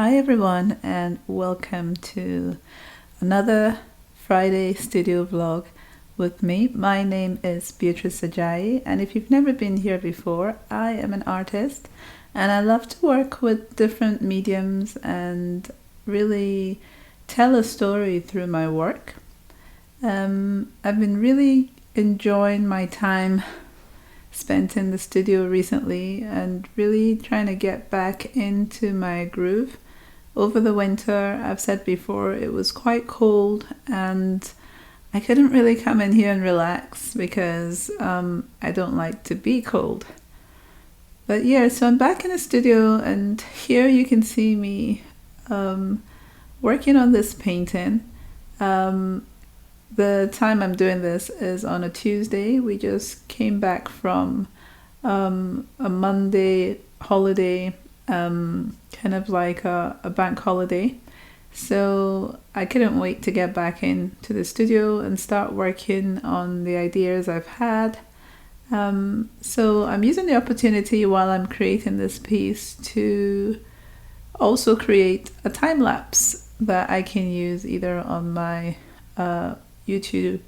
Hi everyone and welcome to another Friday studio vlog with me. My name is Beatrice Ajayi, and if you've never been here before, I am an artist and I love to work with different mediums and really tell a story through my work. I've been really enjoying my time spent in the studio recently and really trying to get back into my groove. Over the winter, I've said before, it was quite cold and I couldn't really come in here and relax because I don't like to be cold. But yeah, so I'm back in the studio and here you can see me working on this painting. The time I'm doing this is on a Tuesday. We just came back from a Monday holiday, kind of like a bank holiday. So I couldn't wait to get back into the studio and start working on the ideas I've had. So I'm using the opportunity while I'm creating this piece to also create a time lapse that I can use either on my YouTube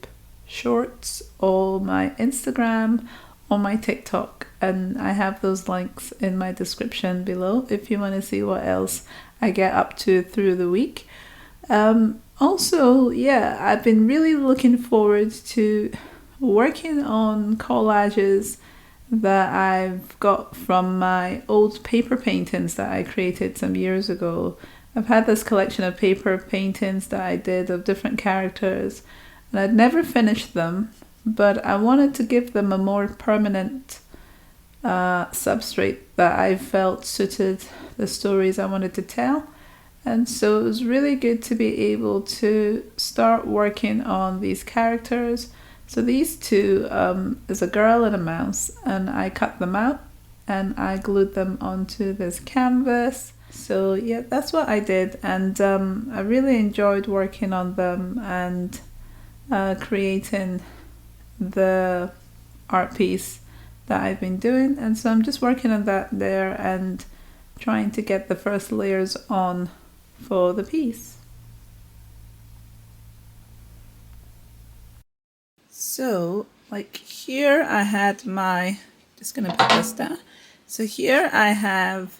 shorts or my Instagram or my TikTok, and I have those links in my description below if you want to see what else I get up to through the week. Also, yeah, I've been really looking forward to working on collages that I've got from my old paper paintings that I created some years ago. I've had this collection of paper paintings that I did of different characters, and I'd never finished them, but I wanted to give them a more permanent substrate that I felt suited the stories I wanted to tell. And so it was really good to be able to start working on these characters. So these two is a girl and a mouse, and I cut them out and I glued them onto this canvas. So yeah, that's what I did, and I really enjoyed working on them and creating the art piece that I've been doing. And so I'm just working on that there and trying to get the first layers on for the piece. So like here I had my, just gonna put this down. So here I have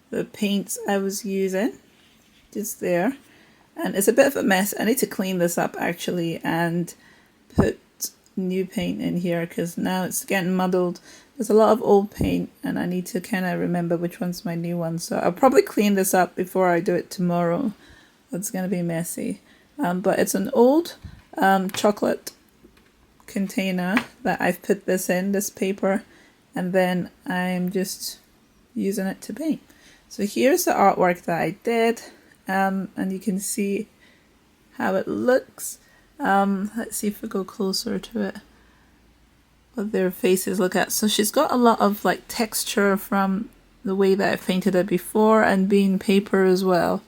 the paints I was using, just there, and it's a bit of a mess. I need to clean this up actually and put new paint in here because now it's getting muddled. There's a lot of old paint and I need to kind of remember which one's my new one, so I'll probably clean this up before I do it tomorrow. It's gonna be messy, but it's an old chocolate container that I've put this in, this paper, and then I'm just using it to paint. So here's the artwork that I did, and you can see how it looks. Let's see if we go closer to it, what their faces look at. So she's got a lot of like texture from the way that I painted it before and being paper as well.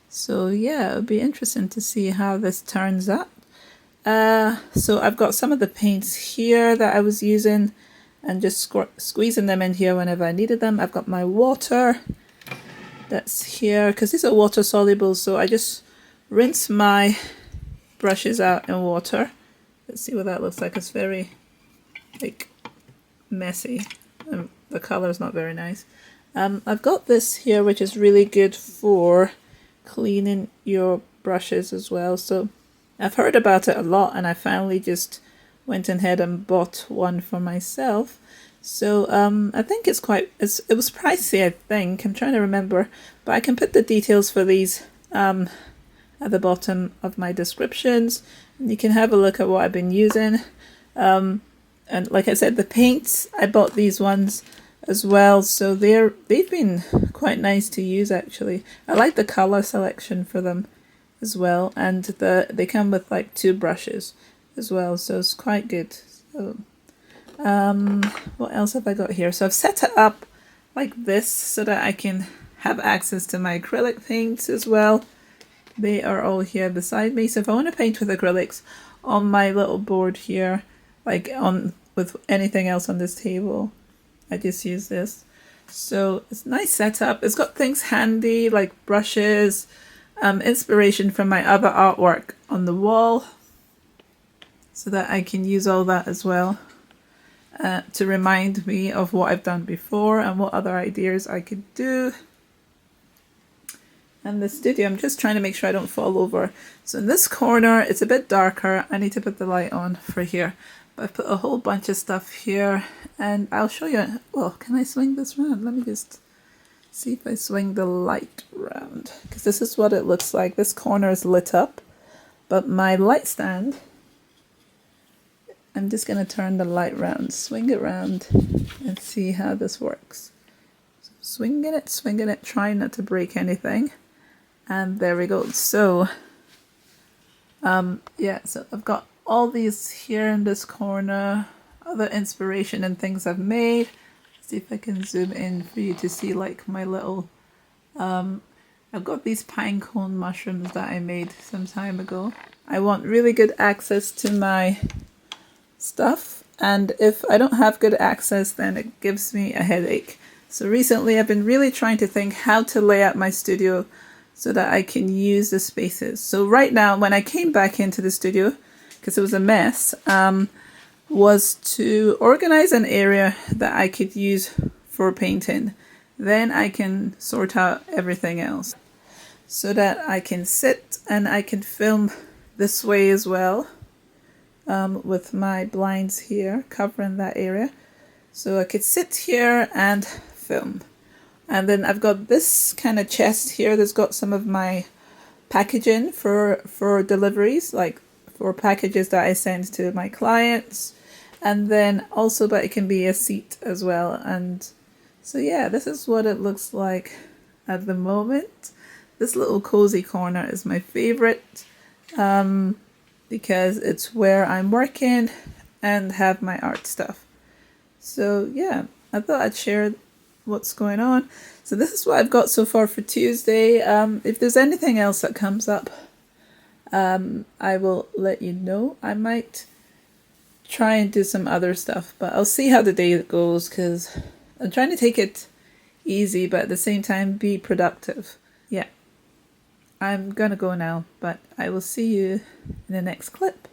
So yeah, it'll be interesting to see how this turns out. So I've got some of the paints here that I was using and just squeezing them in here whenever I needed them. I've got my water that's here because these are water soluble, so I just rinse my brushes out in water. Let's see what that looks like. It's very like messy and the color is not very nice. I've got this here which is really good for cleaning your brushes as well. So I've heard about it a lot and I finally just went ahead and bought one for myself. So I think it was pricey, I think. I'm trying to remember, but I can put the details for these at the bottom of my descriptions, and you can have a look at what I've been using. And like I said, the paints, I bought these ones as well, so they've been quite nice to use actually. I like the color selection for them as well, and they come with like 2 brushes as well, so it's quite good. So what else have I got here? So I've set it up like this so that I can have access to my acrylic paints as well. They are all here beside me, so if I want to paint with acrylics on my little board here, like on with anything else on this table, I just use this. So it's a nice setup. It's got things handy like brushes, inspiration from my other artwork on the wall, so that I can use all that as well to remind me of what I've done before and what other ideas I could do. And the studio, I'm just trying to make sure I don't fall over. So in this corner, it's a bit darker. I need to put the light on for here. But I've put a whole bunch of stuff here, and I'll show you. Well, can I swing this around? Let me just see if I swing the light around, because this is what it looks like. This corner is lit up, but my light stand, I'm just going to turn the light around, swing it around, and see how this works. So swinging it, trying not to break anything. And there we go. So, yeah, so I've got all these here in this corner, other inspiration and things I've made. Let's see if I can zoom in for you to see like my little, I've got these pine cone mushrooms that I made some time ago. I want really good access to my stuff, and if I don't have good access, then it gives me a headache. So recently I've been really trying to think how to lay out my studio so that I can use the spaces. So right now, when I came back into the studio, because it was a mess, was to organize an area that I could use for painting. Then I can sort out everything else so that I can sit and I can film this way as well, with my blinds here covering that area. So I could sit here and film. And then I've got this kind of chest here that's got some of my packaging for deliveries, like for packages that I send to my clients. And then also, but it can be a seat as well. And so yeah, this is what it looks like at the moment. This little cozy corner is my favorite, because it's where I'm working and have my art stuff. So yeah, I thought I'd share what's going on. So this is what I've got so far for Tuesday. If there's anything else that comes up, I will let you know. I might try and do some other stuff, but I'll see how the day goes, because I'm trying to take it easy, but at the same time be productive. Yeah, I'm gonna go now, but I will see you in the next clip.